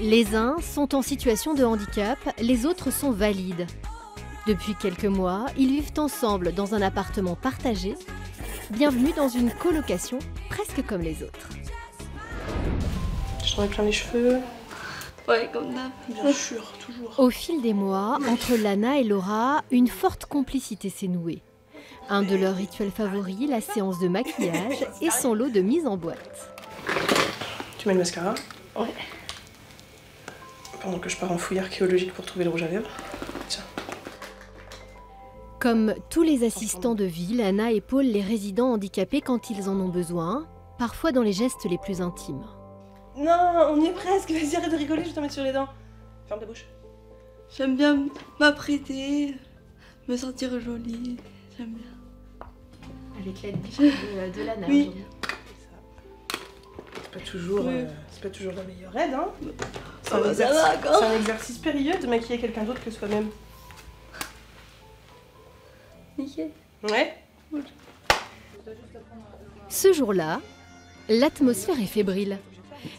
Les uns sont en situation de handicap, les autres sont valides. Depuis quelques mois, ils vivent ensemble dans un appartement partagé. Bienvenue dans une colocation presque comme les autres. Je t'en ai plein les cheveux. Ouais, comme d'hab. Bien sûr, toujours. Au fil des mois, entre Lana et Laura, une forte complicité s'est nouée. Un de leurs rituels favoris, la séance de maquillage et son lot de mise en boîte. Tu mets le mascara? Ouais. Pendant que je pars en fouille archéologique pour trouver le rouge à lèvres. Tiens. Comme tous les assistants de vie, Lana épaule les résidents handicapés quand ils en ont besoin, parfois dans les gestes les plus intimes. Non, on y est presque. Vas-y, arrête de rigoler, je vais t'en mettre sur les dents. Ferme ta bouche. J'aime bien m'apprêter, me sentir jolie. J'aime bien. Avec l'aide de Lana. Oui. C'est pas toujours la meilleure aide, hein. C'est un exercice périlleux de maquiller quelqu'un d'autre que soi-même. Nickel. Ouais. Ce jour-là, l'atmosphère est fébrile.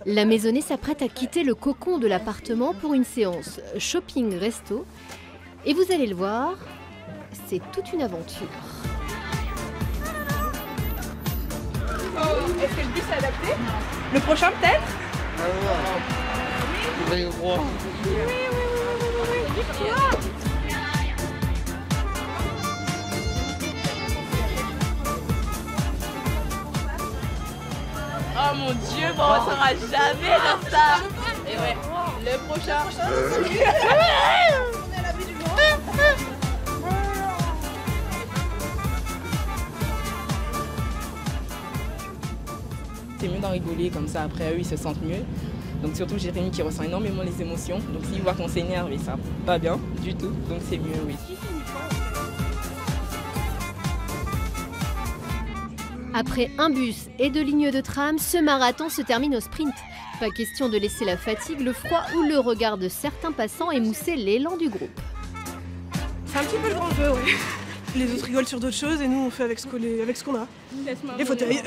La maisonnée s'apprête à quitter le cocon de l'appartement pour une séance shopping-resto. Et vous allez le voir, c'est toute une aventure. Est-ce que le bus est adapté? Le prochain peut-être? Oh mon Dieu, bon, on sera jamais dans ça. Et ouais, le prochain. C'est mieux d'en rigoler, comme ça après eux ils se sentent mieux. Donc surtout Jérémy qui ressent énormément les émotions. Donc s'il voit qu'on s'énerve, et ça pas bien du tout. Donc c'est mieux, oui. Après un bus et 2 lignes de tram, ce marathon se termine au sprint. Pas question de laisser la fatigue, le froid ou le regard de certains passants émousser l'élan du groupe. C'est un petit peu le grand jeu, ouais. Les autres rigolent sur d'autres choses et nous on fait avec ce qu'on a. Les fauteuils.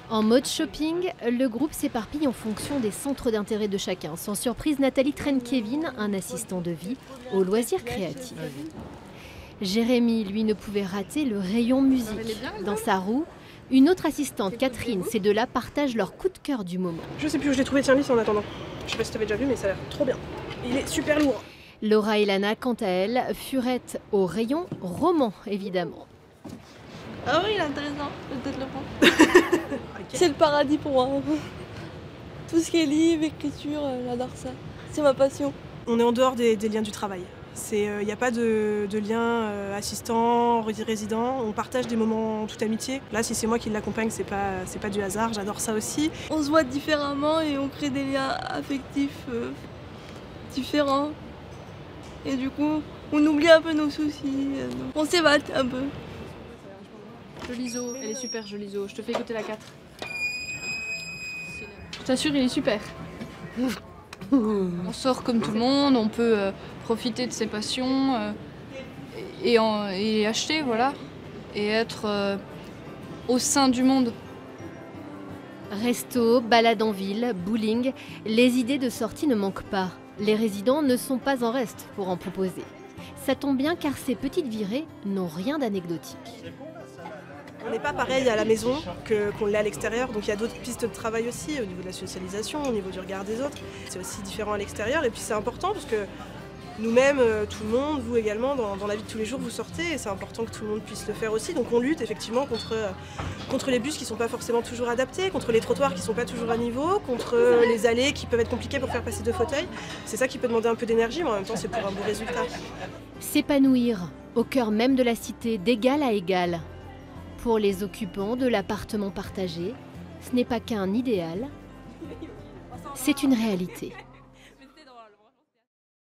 En mode shopping, le groupe s'éparpille en fonction des centres d'intérêt de chacun. Sans surprise, Nathalie traîne Kevin, un assistant de vie, aux loisirs créatifs. Jérémy, lui, ne pouvait rater le rayon musique. Dans sa roue, une autre assistante, Catherine, ces deux-là partagent leur coup de cœur du moment. Je sais plus où je l'ai trouvé, tiens, lisse en attendant. Je sais pas si t'avais déjà vu, mais ça a l'air trop bien. Il est super lourd. Laura et Lana, quant à elles, furettent au rayon roman, évidemment. Ah oui, il est intéressant, je vais peut-être le prendre. C'est le paradis pour moi. Tout ce qui est livre, écriture, j'adore ça. C'est ma passion. On est en dehors des liens du travail. Il n'y a pas de lien assistant, résident. On partage des moments toute amitié. Là, si c'est moi qui l'accompagne, c'est pas du hasard. J'adore ça aussi. On se voit différemment et on crée des liens affectifs différents. Et du coup, on oublie un peu nos soucis. On s'évade un peu. Jolizo, elle est super Jolizo. Je te fais écouter la 4. Je t'assure, il est super. On sort comme tout le monde, on peut profiter de ses passions et acheter, voilà. Et être au sein du monde. Resto, balade en ville, bowling, les idées de sortie ne manquent pas. Les résidents ne sont pas en reste pour en proposer. Ça tombe bien car ces petites virées n'ont rien d'anecdotique. On n'est pas pareil à la maison qu'on l'est à l'extérieur, donc il y a d'autres pistes de travail aussi, au niveau de la socialisation, au niveau du regard des autres. C'est aussi différent à l'extérieur et puis c'est important parce que nous-mêmes, tout le monde, vous également, dans la vie de tous les jours, vous sortez et c'est important que tout le monde puisse le faire aussi. Donc on lutte effectivement contre les bus qui ne sont pas forcément toujours adaptés, contre les trottoirs qui ne sont pas toujours à niveau, contre les allées qui peuvent être compliquées pour faire passer 2 fauteuils. C'est ça qui peut demander un peu d'énergie, mais en même temps c'est pour un beau résultat. S'épanouir au cœur même de la cité, d'égal à égal. Pour les occupants de l'appartement partagé, ce n'est pas qu'un idéal, c'est une réalité.